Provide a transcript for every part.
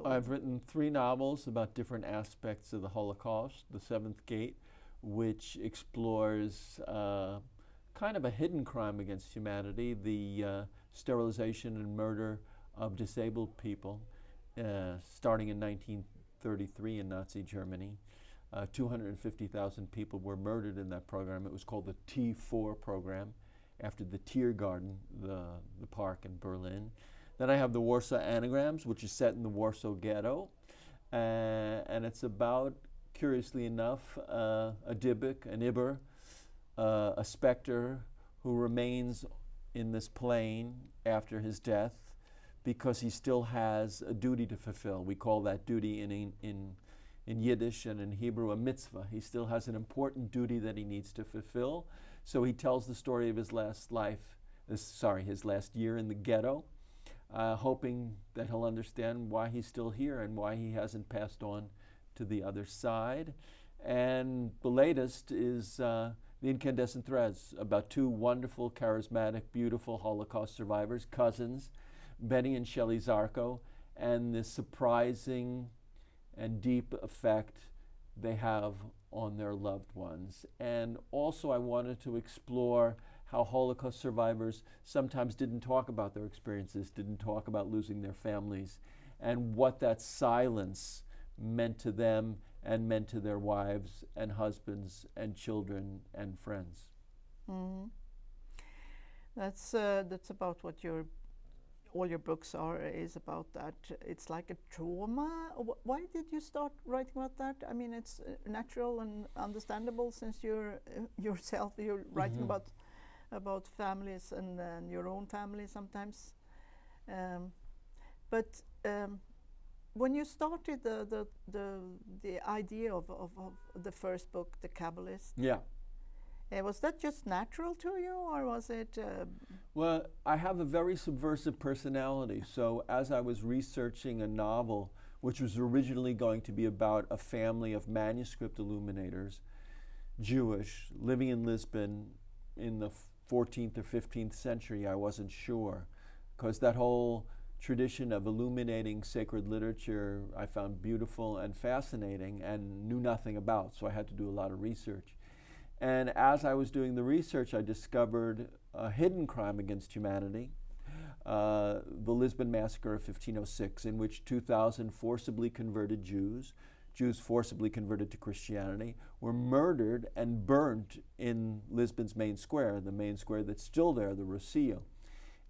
I've written 3 novels about different aspects of the Holocaust. The Seventh Gate, which explores kind of a hidden crime against humanity, the sterilization and murder of disabled people, starting in 1933 in Nazi Germany. 250,000 people were murdered in that program. It was called the T4 program, after the Tiergarten, the park in Berlin. Then I have the Warsaw Anagrams, which is set in the Warsaw Ghetto. And it's about, curiously enough, a Dybbuk, an Iber, a specter who remains in this plane after his death because he still has a duty to fulfill. We call that duty in Yiddish and in Hebrew a mitzvah. He still has an important duty that he needs to fulfill. So he tells the story of his last his last year in the ghetto, hoping that he'll understand why he's still here and why he hasn't passed on to the other side. And the latest is The Incandescent Threads, about 2 wonderful, charismatic, beautiful Holocaust survivors, cousins, Benny and Shelley Zarko, and the surprising and deep effect they have on their loved ones. And also I wanted to explore how Holocaust survivors sometimes didn't talk about their experiences, didn't talk about losing their families, and what that silence meant to them and meant to their wives and husbands and children and friends. Mm-hmm. That's about what all your books is about. That it's like a trauma. Why did you start writing about that? I mean, it's natural and understandable since you're writing about families and your own family sometimes. But when you started the idea of the first book, The Kabbalist, was that just natural to you, or was it? Well, I have a very subversive personality. So as I was researching a novel, which was originally going to be about a family of manuscript illuminators, Jewish, living in Lisbon in the 14th or 15th century, I wasn't sure, because that whole tradition of illuminating sacred literature I found beautiful and fascinating and knew nothing about, so I had to do a lot of research. And as I was doing the research, I discovered a hidden crime against humanity, the Lisbon Massacre of 1506, in which 2,000 forcibly converted Jews forcibly converted to Christianity, were murdered and burnt in Lisbon's main square, the main square that's still there, the Rocio.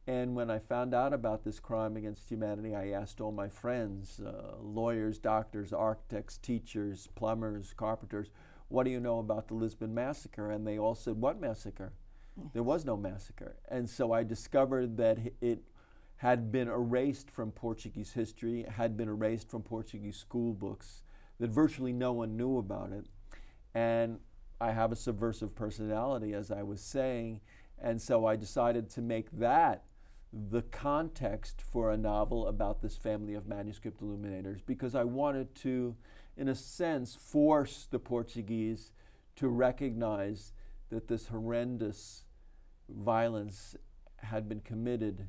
And when I found out about this crime against humanity, I asked all my friends, lawyers, doctors, architects, teachers, plumbers, carpenters, what do you know about the Lisbon Massacre? And they all said, what massacre? There was no massacre. And so I discovered that it had been erased from Portuguese history, had been erased from Portuguese school books, that virtually no one knew about it. And I have a subversive personality, as I was saying, and so I decided to make that the context for a novel about this family of manuscript illuminators, because I wanted to, in a sense, force the Portuguese to recognize that this horrendous violence had been committed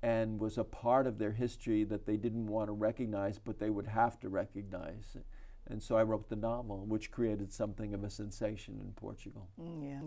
and was a part of their history that they didn't want to recognize, but they would have to recognize. And so I wrote the novel, which created something of a sensation in Portugal. Yeah.